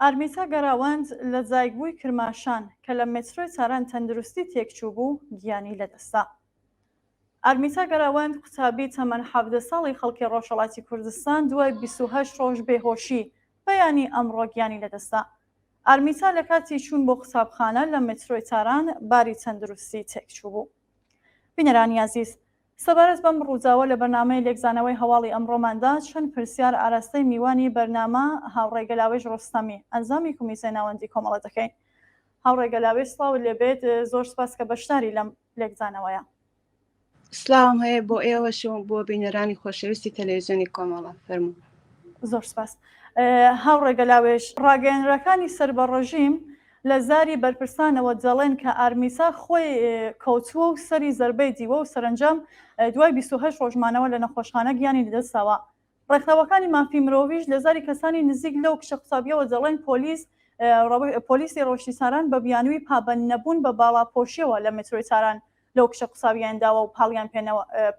ئارمیتا گەراوەند لە جایبووی کرماشان کە لە مێترۆی چاران تەندروستی تێکچوو بوو گیانی لەدەستا. ئارمیتا گەراوەند قوتابی تەمەن 17 ساڵی خەڵکی ڕۆژهەڵاتی کوردستان دوای 28 ڕۆژ بێهۆشی بەیانی ئەمڕۆ گیانی لەدەستا. ئارمیتا لە کاتی چوون بۆ قوتابخانە لە مێترۆی تاران باری تەندروستی تێکچوو بوو. بینەرانی عەزیز، سەبارەت بەم ڕووداوە لە بەرنامەی لێکزانەوەی هەواڵی ئەمڕۆماندا چەند پرسیار ئاراستەی میوانی بەرنامە هاوڕێگە لاوێژ ڕۆستەمی ئەنجامی کۆمیسیۆنی ناوەندی کۆمەڵە دەکەین. هاوڕێگە لاوێژ سڵاو لێبێت، زۆر سپاس کە بەشداری لەم لێکزانەوەیە. سلااوم هەیە بۆ ئێوەش و بۆ بینەرانی خۆشەویستی تەلەڤیزیۆنی کۆمەڵە. فەرموو. زۆر سپاس. هاوڕێگە لاوێژ، ڕاگەیەنەرەکانی سەربەڕۆژیم لە زاری بەرپرسانەوە دەڵێن کە ئارمیتا خۆی کەوتووە و سەری زەربەی دیوە و سەرنجام دوای 28 ڕۆژمانەوە لە نەخۆشخانە گیانی لەدەستاوە. ڕێکخراوەکانی مافی مرۆڤیش لە زاری کەسانی نزیک لەو کشە قوتابیەوە دەڵێن پۆلیسی ڕۆژی ساران بە بیانووی پابەند نەبوون بە باڵاپۆشیەوە لە مێترۆی تاران لەو کشە قوتابیانداوە و پاڵیان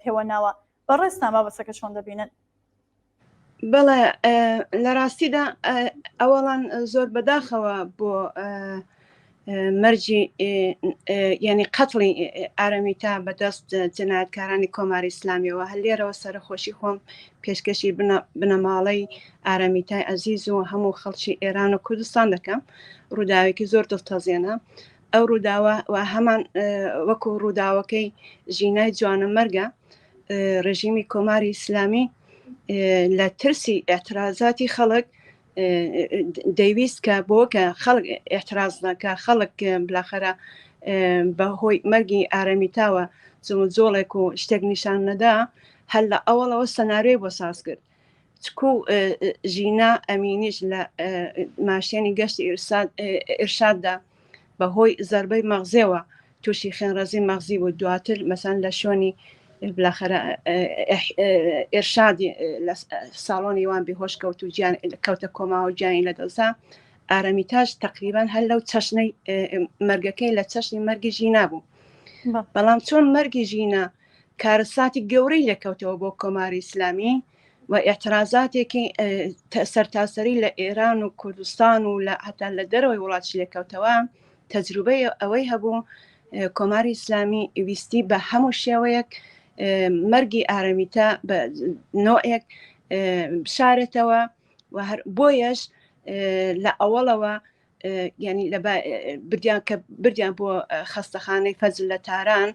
پێوەناوە. بەڕێستان بابەتەکە چۆن دەبینن؟ بەڵێ، لە ڕاستیدا ئەوەڵان زۆر بەداخەوە بۆ مەرجی یعنی قەتڵی ئارەمیتا بەدەست جەنایەتکارانی کۆماری ئیسلامیەوە. هەر لێرەوە سەرخۆشی خۆم پێشکەشی بنەماڵەی ئارەمیتای عەزیز و هەموو خەڵکی ئێران و کوردستان دەکەم. ڕووداوێکی زۆر دڵتەزیێنە. ئەو ڕووداوە و هەمان وەکو ڕووداوەکەی ژینای جوانەمەرگە ڕژیمی کۆماری ئیسلامی لە ترسی ئێعترازاتی خەڵک دەیویست کە بۆکە خەڵک ئێعتراز نەکە، خەڵک بلاخەرە بەهۆی مەرگی ئارەمیتاوە جۆڵێک و شتێک نیشان نەدا، هەر لە ئەوڵەوە سەناریۆی بۆ ساز کرد. چکو ژینا ئەمینیش لە ماشێنی گەشتی ئێرشاددا بەهۆی زەربەی مەغزیەوە تووشی خوێنڕەزی مەغزی بوو. دواتر مەسەن لە شوێنی بالاخره ئێرشادی لە ساڵۆنی وان بێهۆش کەوت و کەوتە کۆما و گیانی لەدەستا. ئارەمیتاش تقریبان هەر لەو چەشنەی مەرگەکەی لە چەشنی مەرگی ژینا بوو. بەڵام چۆن مەرگی ژینا کارەساتی گەورەی لەکەوتەوە بۆ کۆماری ئیسلامی و ئێعترازاتێکی سەرتاسەری لە ئێران و کوردستان و لە هەتا لە دەرەوەی وڵاتی لەکەوتەوە، تەجروبەی ئەوەی هەبوو کۆماری ئیسلامی ویستی بە هەموو شێوەیەک مەرگی ئارەمیتا بە نۆعێک بشارێتەوە و بۆیەش لە ئەوەڵەوە ینی بردیان بۆ خەستەخانەی فەزل لە تاران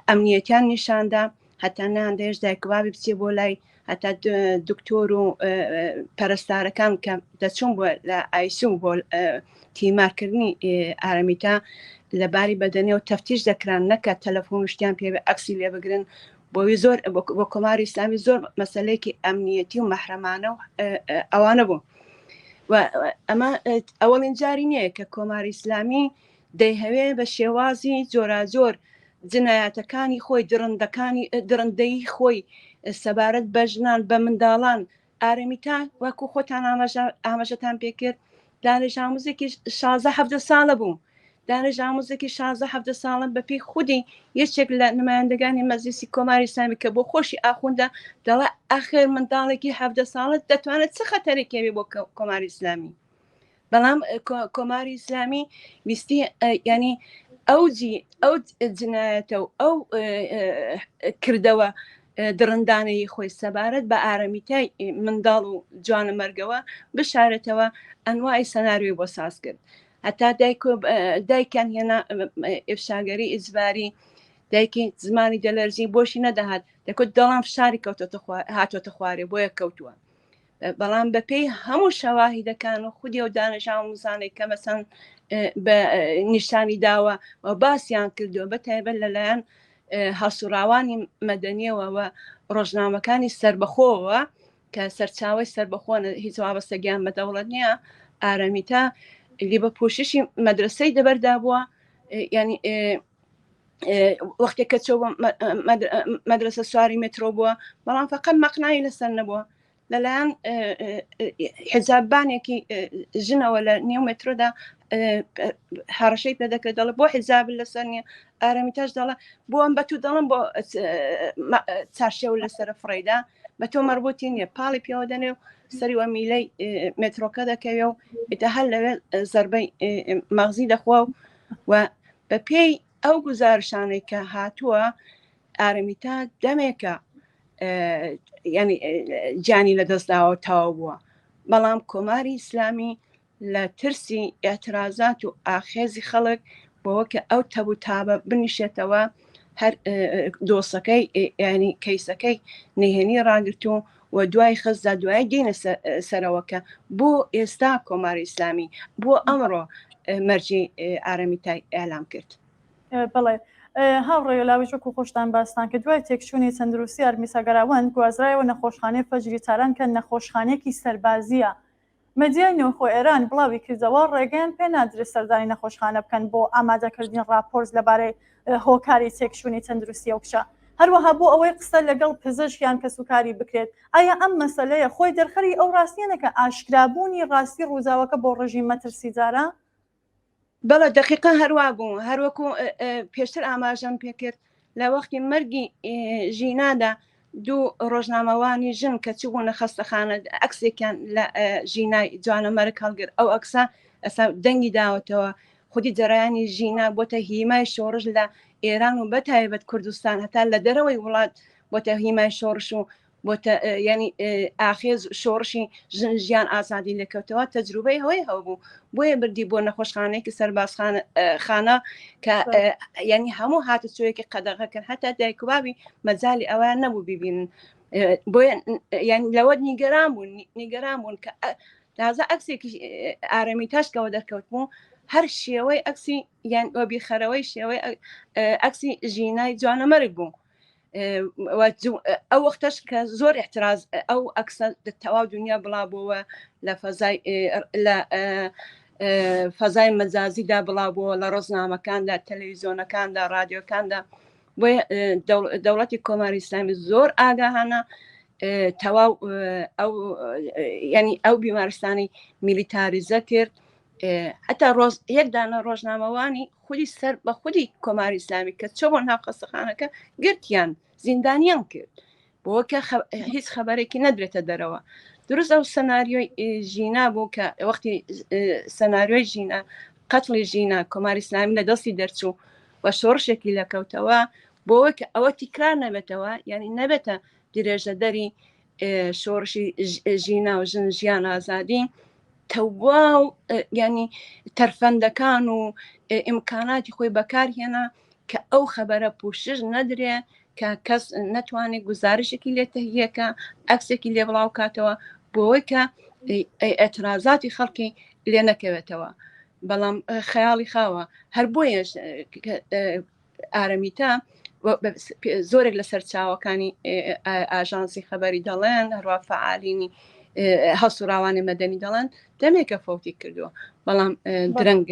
ئەمنیەتیان نیشاندا، هەتا ناندێش دایکبابی بچێ بۆ لای هەتا دکتۆر و پەرستارەکان کە دەچوون بۆ لە ئایسیو بۆ تیمارکردنی ئارەمیتا لەباری بەدەنێ و تەفتیش دەکران، نەکە تەلەفۆن شتیان پێ ئەکسی لێ بگرن. بۆی زۆر بۆ کۆماری ئیسلامی زۆر مەسەلەیەکی ئەمنیەتی و مەحرەمانە و ئەوانە بوو. و ئەمە ئەوەڵین جاری نییە کە کۆماری ئیسلامی دەیهەوێ بە شێوازی جۆرا-جۆر جنایەتەکانی خۆی درڕندەی خۆی سەبارەت بە ژنان بە منداڵان. ئارەمیتا وەکو خۆتان ئاماژەتان پێکرد دانیژ ئامۆزێکی 16-17 ساڵە بوو. دانیژ ئامۆزێکی 16-17 ساڵە بەپێی خودی یەکێک لە نمایندەگانی مەجلیسی کۆماری ئیسلامی کە بۆ خۆشی ئاخوندە دەڵێ ئاخر منداڵێکی 17 ساڵت دەتوانێت چه خەتەرێکی هەبێ بۆ کۆماری ئیسلامی. بەڵام کۆماری ئیسلامی ویستی ینی ئەو جنایەتە و ئەو کردەوە درڕندانەی خۆی سەبارەت بە ئارەمیتای منداڵ و جوانە مەرگەوە بشارێتەوە ئەنواعی سەناریۆی بۆ ساز کرد. هەتا دایکیان هێنا ئێفشاگەری ئیجباری، دایکی زمانی دەلەرزی بۆشی نەدەهات، دەکوت دەڵام فشاری هاتۆتە خوارێ بۆیە کەوتووە. بەڵام بەپێی هەموو شەواهیدەکان و خودی و دانیژ ئامۆزانێک کە مەسەن بە نیشانی داوە و باسییان کردووە بە تایبەت لەلایەن هەسوڕاوانی مەدەنیەوە و ڕۆژنامەکانی سربەخۆوە کە سەرچاوی سربەخۆن هیچ وابەستەگیان بە دەوڵەت نییە. ئارەمیتا لی بە پوششی مەدرسەی دەبەردا بووە، ینی وەختێک کە چۆ مەدرسە سواری مترۆ بووە، بەڵام فەقەت مەقنعی لەسەر نەبووە. لەلایەن حیزاببانێکی ژنەوە لە نێو مترۆدا هەڕەشەی پێ دەکرێت دەڵێ بۆ حیزاب لەسەر نییە. ئارەمیتاش دەڵێ بۆ ئەم بە تو دەڵم بۆ چارشێ و لەسەر فڕێدا بە تۆ مەربوطی نییە، پاڵی پێوە دەنێ و سەری وە میلەی مترۆکە دەکەوێ و ئیتە هەر لەوێ زەربەی مەغزی دەخوا و بە پێی ئەو گزارشانەی کە هاتووە ئارەمیتا دەمێکە ینی جانی لە دەستداوە تاوا بووە. بەڵام کۆماری ئیسلامی لە ترسی ئێترازات و ئاخێزی خەڵک بۆوەکە ئەو تەبوو تابە بنیشێتەوە هەر دۆسەکەی ینی کەیسەکەی نهێنی ڕاگرتو و دوای خستدا دوای گەینە سەرەوەکە بۆ ئێستا کۆماری ئیسلامی بۆ ئەمڕۆ مەرجی ئارەمیتای ئێلام کرد. بەڵێ هاوڕێ لاوی وەکو خۆشتان باستان کە دوای تێکچوونی تەندروستی ئارمیسا گەراوەند گوازرایەوە نەخۆشخانەی فەجری تاران کە نەخۆشخانەیەکی سەربازیە. مەدیای نەوخۆ ئێران بڵاوی کردەوە ڕێگەیان پێ نادرێت سەردانی نەخۆشخانە بکەن بۆ ئامادەکردنی ڕاپۆرت لەبارەی هۆکاری تێکچوونی تەندروستی ئەو کشە. هەروەها بۆ ئەوەی قسە لەگەڵ پزیشکیان کەسوکاری بکرێت. ئایا ئەم مەسەلەیە خۆی دەرخەری ئەو ڕاستیانەکە ئاشکرابوونی ڕاستی ڕووزاوەکە بۆ ڕژیم مەترسیجارە؟ بەڵە دقیقا هەروە بوو هەروەکو پێشتر ئاماژەم پێکرد لە وەختی مەرگی ژینادا دوو ڕۆژنامەوانی ژن کە چ بوونە خەستەخانە ئەکسێکیان لە ژینای جوانەمەرگ هەڵگر ئەو ئەکسا ئەسا دەنگی داوەتەوە خودی جەرایانی ژینا بۆتە هیمای شۆڕش لە ئێران و بەتایبەت کوردستان هەتا لە دەرەوەی وڵات بۆتە هیمای شۆڕش و بۆتە ینی ئاخێز شۆڕشی ژن ژیان ئازادی لەکەوتەوە تەجروبەی هەوەی هەبوو بۆیە بردی بۆ نەخۆشخانەیەکی سەربازخانە کە ینی هەموو هاتوچۆیەکی قەدەغە کرد هەتا دایکوبابی مەجای ئەویان نەبوو ببینن بۆیە ینی لەوە نیگەران بوون کە تازە ئەکسێکی ئارەمیتاشکەوە دەرکەوت بوو هەر شێوەی ئەکسی یان وەبیخەرەوەی شێوەی ئەکسی ژینای جوانەمەرگ بوو. ئەو وەختەش کە زۆر احتراز ئەو ئەکسە تەواو دنیا بڵابەوە لە فەزای مەجازیدا بڵابەوە لە ڕۆژنامەکاندا تەلەڤیزیۆنەکاندا رادیۆکاندا بۆیە دەوڵەتی کۆماری ئیسلامی زۆر ئاگاهانە تەواو ینی ئەو بیمارستانی میلیتاریزە کرد حتا یەک دانە ڕۆژنامەوانی خودی سەر بە خودی کۆماری ئیسلامی کە چۆ بۆ ناو خەستەخانەکە گرتیان زیندانیان کرد بۆکە هیچ خەبەرێکی نەدرێتە دەرەوە. دروست ئەو سەناریۆی ژینا بوو کە وەختی سەناریۆی ژینا قەتڵی ژینا کۆماری ئیسلامی لە دەستی دەرچوو و شۆڕشێکی لەکەوتەوە بۆەوە کە ئەوە تیکرار نەبێتەوە ینی نەبێتە درێژە دەری شۆڕشی ژینا و ژن ژیان ئازادی تەواو ینی تەرفەندەکان و ئیمکاناتی خۆی بەکارهێنا کە ئەو خەبەرە پوشش نەدرێ کە کەس نەتوانێت گزارشێکی لێ تەهیەکە ئەکسێکی لێ بڵاو کاتەوە بۆەوەی کە ئێترازاتی خەڵکی لێ نەکەوێتەوە. بەڵام خەیاڵی خاوە هەر بۆیەش ئارەمیتا زۆرێک لە سەرچاوەکانی ئاژانسی خەبەری دەڵێن هەروە فعالینی هەسوراوانی مەدەنی دەڵێن دەمێکە فەوتی کردووە بەڵام درەنگ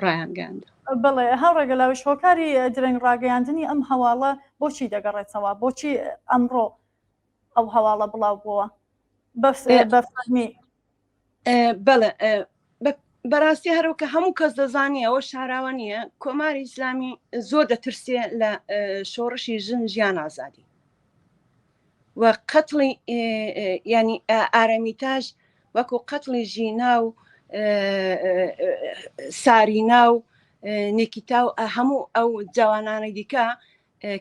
ڕایانگەاندە. بڵێ هەوڕێگە لاوش هۆکاری درەنگ ڕاگەیاندنی ئەم هەواڵە بۆچی دەگەڕێتەوە بۆچی ئەمڕۆ ئەو هەواڵە بڵاو بووە بەفەرمی؟ بەڵێ بەڕاستی هەروکە هەموو کەس دەزانی ئەوە شاراوە نییە کۆماری ئیسلامی زۆر دەترسێ لە شۆڕشی ژن ژیان ئازادی و قەتڵی ینی ئارەمیتاژ وەکو قەتڵی ژینا و سارینا و نیکیتا و هەموو ئەو جوانانەی دیکە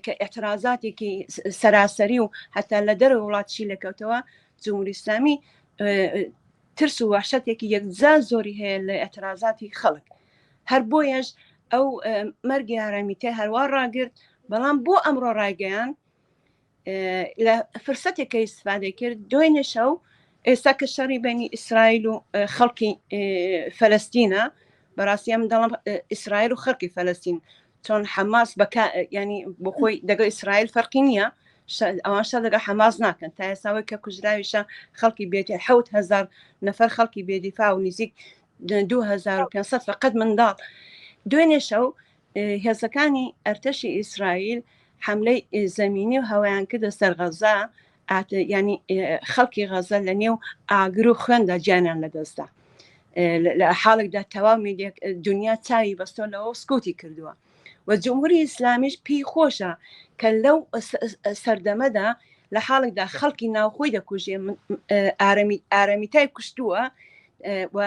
کە ئێترازاتێکی سەراسەری و هەتا لە دەرەوە وڵاتشی لەکەوتەوە جمهوری ئیسلامی ترس و وحشەتێکی یەکجا زۆری هەیە لە ئێترازاتی خەڵک هەر بۆیەش ئەو مەرگی ئارەمیتە هەروە ڕاگرت بەڵام بۆ ئەمڕۆ ڕایگەیان لە فرسەتێکە ئیسفادە کرد دوێنێ شەو ئێستا کە شەڕی بینی ئیسرائیل و خەڵکی فەلەستینە بەڕاستی ئەم دەڵم ئیسرائیل و خەڵکی فەلەستین چۆن حەماس ینی بۆ خۆی دەگەڵ ئیسرائیل فەرقی نییە ئەوان شە لەگە حەماس ناکەن تا ئێساوەی کە کوژراویشە خەڵکی بێتی 7,000 نەفەر خەڵکی بێدیفا و نزیک 2500 فقط منداڵ. دوێنێ شەو هێزەکانی ئەرتەشی ئیسرائیل حملەی زەمینی و هەوایان کردە سەر غەزا ینی خەڵکی غەزە لە نێو ئاگر و خوێندا گیانیان لەدەستدا لە حاڵێکدا تەواو دنیا چاوی بەستۆ لەوە سکوتی کردووە و جمهوری ئیسلامیش پێی خۆشە کە لەو سەردەمەدا لە حاڵێکدا خەڵکی ناوخۆی دەکوژێ ئارەمیتای کوشتووە و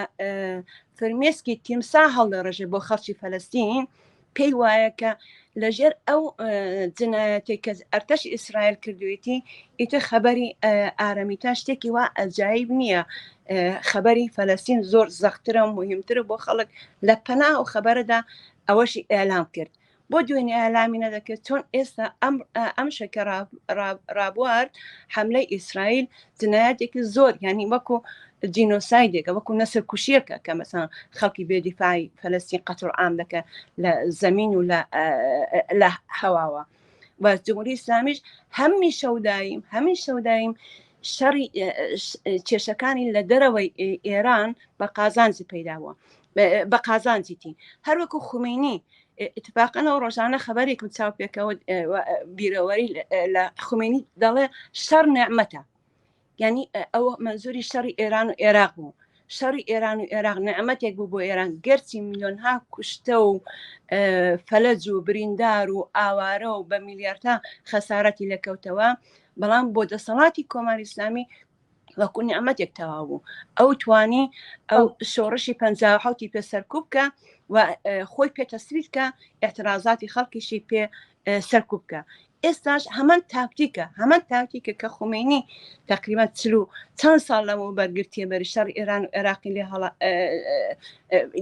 فرمێسکی تیمسا هەڵدەڕێژێ بۆ خەڵکی فەلەستین پێی وایە کە لەژێر ئەو جنایەتی کە ئەرتەش ئیسرائیل کردوێتی ئیتر خەبەری ئارەمیتا شتێکی وا ئەجایب نییە خەبەری فەلەستین زۆر زەخترە و مهمترە بۆ خەڵک لە پەنا و خەبەرەدا ئەوەشی ئێلام کرد بۆ دوێنێ ئەلامی نەدەکرد چۆن ئێستا ئەم شەکە ڕابوارد حملەی ئیسرائیل جنایەتێکی زۆر ینی وەکو جینۆسایدێکە وەکو نەسەر کوشیەکە کە مەسەڵەن خەڵکی بێدیفاعی فەلەستین قەتڵ عام دەکە لە زەمین و لە هەواوە و جمهوری ئیسلامیش هەمی شەودایم شەڕی کێشەکانی لە دەرەوەی ئێران بە قازانجی پەیداوە بە قازانجیتی هەروەکو خومینی اتفاقەنەوە ڕۆژانە خەبەرێکم چاو پێکەوە بیرەوەری لە خومینی دەڵێ شەڕ نعمەتە ینی ئەوە منزوری شەڕی ئێران و عێراق بوو شەڕی ئێران و عێراق نعمەتێک بوو بۆ ئێران گەرچی میلیۆنها کوشتە و فەلەج و بریندار و ئاوارە و بە میلیاردها خەسارەتی لەکەوتەوە بەڵام بۆ دەسەڵاتی کۆماری ئیسلامی وەکو نعمەتێک تەواو بوو ئەو توانی ئەو شۆڕشی 57 پێ سەرکوب بکە و خۆی پێتەسویت کە ئێعترازاتی خەڵکیشی پێ سەرکوب بکە ئێستاش هەمان تاکتیکە کە خومینی تقریبا چەند ساڵ لەمەوە بەرگرتیە بەری شەڕی ئێران و عێراقی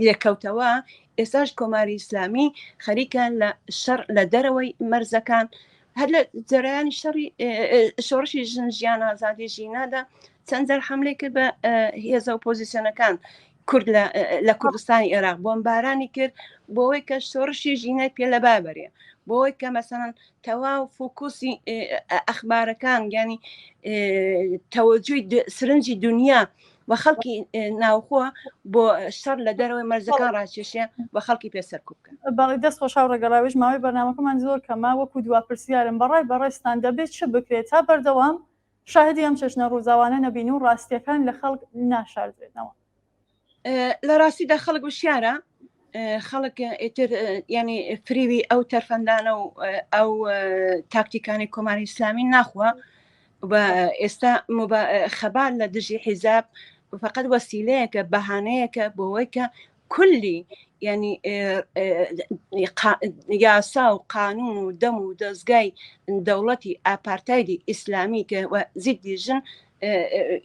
لێکەوتەوە ئێستاش کۆماری ئیسلامی خەریکە لە شەڕ لە دەرەوەی مەرزەکان هەر لە جەرایانی شۆڕشی ژیان ئازادی ژینادا چەند جار حملەی کرد بە هێزە ئۆپۆزیسیۆنەکان کورد لە کوردستانی عێراق بۆمبارانی کرد بۆەوەی کە شۆڕشی ژینای پێ لە بابەرێ بۆی کە مەسەڵەن تەواو فۆکوسی ئەخبارەکان ینی تەوەجوی سرنجی دنیا و خەڵکی ناوخۆ بۆ شەڕ لە دەرەوەی مەرزەکان ڕاکێشێ بە خەڵکی پێسەرکوب بکەن باڵی دەست خۆشاو ڕێگەڵاویش ماوەی بەرنامەکەمان زۆر کەما وەکو دواپرسیارم بەڕێستان دەبێت چ بکرێت تا بەردەوام شاهدی ئەم چەشنە ڕووزاوانە نەبین و ڕاستیەکان لە خەڵک ناشاردرێتەوە لە ڕاستیدا خەڵک وشیارە خەڵک ئیتر ینی فریوی ئەو تەرفەندانە و ئەو تاکتیکانی کۆماری ئیسلامی ناخوە بە ئێستا خەبار لە دژی حیزاب فقط وەسیلەیەکە بەهانەیەکە بۆەوەی کە کولی ینی یاسا و قانون و دەم و دەستگای دەوڵەتی ئاپارتایدی ئیسلامی کە زیدی ژن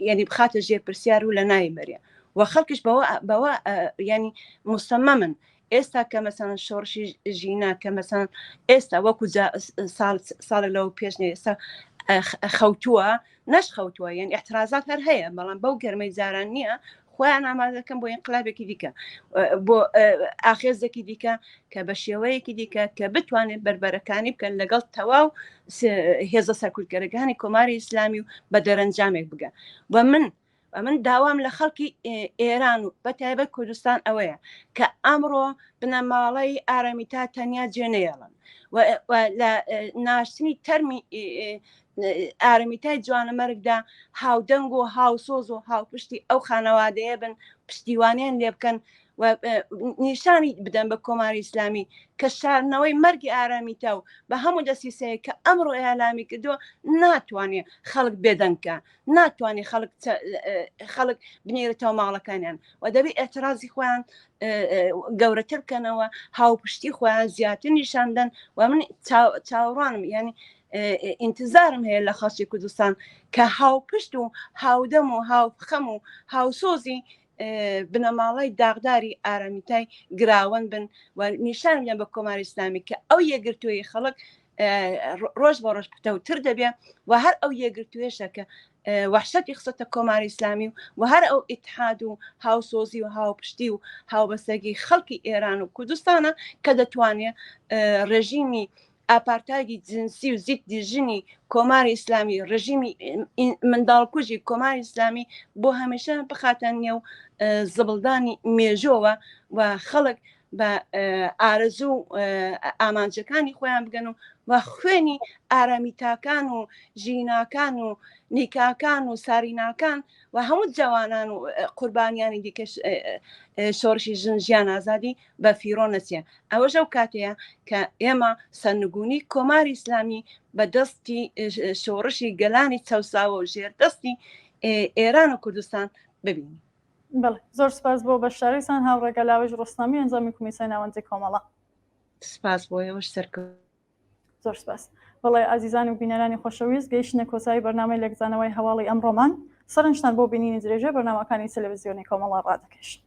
ینی بخاتە ژێرپرسیار و لە ناوی بەرێ و خەڵکیش بەوە ینی مستەمەمن ئێستا کە مەسەڵەن شۆڕشی ژینا کە مەسەڵەن ئێستا وەکو ساڵ لەو پێشنێ ئێستا خەوتووە نەشخەوتووە یان احترازات هەر هەیە بەڵام بەو گەرمەی زاران نییە خۆیان ئامادەکەم بۆ ئینقلابێکی دیکە بۆ ئاخێزێکی دیکە کە بە شێوەیەکی دیکە کە بتوانێت بربەرەکانی بکەن لەگەڵ تەواو هێزە سەرکوتگەرەکانی کۆماری ئیسلامی و بە دەرەنجامێک بگە و من داوام لە خەڵکی ئێران و بەتایبەت کوردستان ئەوەیە کە ئەمڕۆ بنەماڵەی ئارەمیتا تەنیا جێنەیەڵن و لە ناشتنی تەرمی ئارەمیتای جوانەمەرگدا هاودەنگ و هاوسۆز و هاوپشتی ئەو خانەوادەیە بن پشتیوانیان لێ بکەن و نیشانی بدەن بە کۆماری ئیسلامی کە شارنەوەی مەرگی ئارامیتا و بە هەموو دەسیسەیە کە ئەمڕۆ ئالامی کردووە ناتوانێت خەڵک بێدەنگکە ناتوانێت خەڵک بنێرێتەوە ماڵەکانیان و دەبێت ئێترازی خۆیان گەورەتر بکەنەوە هاوپشتی خۆیان زیاتر نیشاندن و من چاوەڕوانم ینی ئینتزارم هەیە لە خەڵکی کوردستان کە هاوپشت و هاودەم و هاوخەم و هاوسۆزی بنەماڵی داغداری ئارامیتای گراوەن بن و نیشان بدەن بە کۆماری ئیسلامی کە ئەو یەکگرتووی خەڵک ڕۆژ بە ڕۆژ پتەوتر دەبێت و هەر ئەو یەکگرتوێشە کە وحشەتی خسەتە کۆماری ئیسلامی و هەر ئەو ئیتحاد و هاوسۆزی و هاوپشتی و هاوبەستگی خەڵکی ئێران و کوردستانە کە دەتوانێت ڕێژیمی ئاپارتایدی جنسی و زیدی ژنی کۆماری ئیسلامی ڕژیمی منداڵکوژی کۆماری ئیسلامی بۆ هەمیشە بخاتە نێو زبڵدانی مێژۆوە و خەڵک بە ئارەزوو ئامانجەکانی خۆیان بگەن و خوێنی ئارامیتاکان و ژیناکان و نیکاکان و ساریناکان و هەموو جوانان و قوربانیانی دیکە شۆڕشی ژیان ئازادی بە فیرۆ نەچێ. ئەوەش ئەو کاتەیە کە ئێمە سەرنگونی کۆماری ئیسلامی بە دەستی شۆڕشی گەلانی چەوساوە و ژێردەستی ئێران و کوردستان ببینی. بەڵێ زۆر سپاس بۆ بەشداریتان هاوڕێگە لاوێژ ڕۆستامی ئەنجامی کۆمیسیۆنی ناوەندی کۆمەڵە. سپاس بۆ ئێوەش سەرکەوت. زۆر سپاس. بەڵێ ئازیزانی و بینەرانی خۆشەویست گەیشتنە کۆتایی بەرنامەی لەگزانەوەی هەواڵی ئەمڕۆمان سەرنجتان بۆ بینینی درێژە بەرنامەکانی تەلەڤیزیۆنی کۆمەڵە ڕادەکەشن.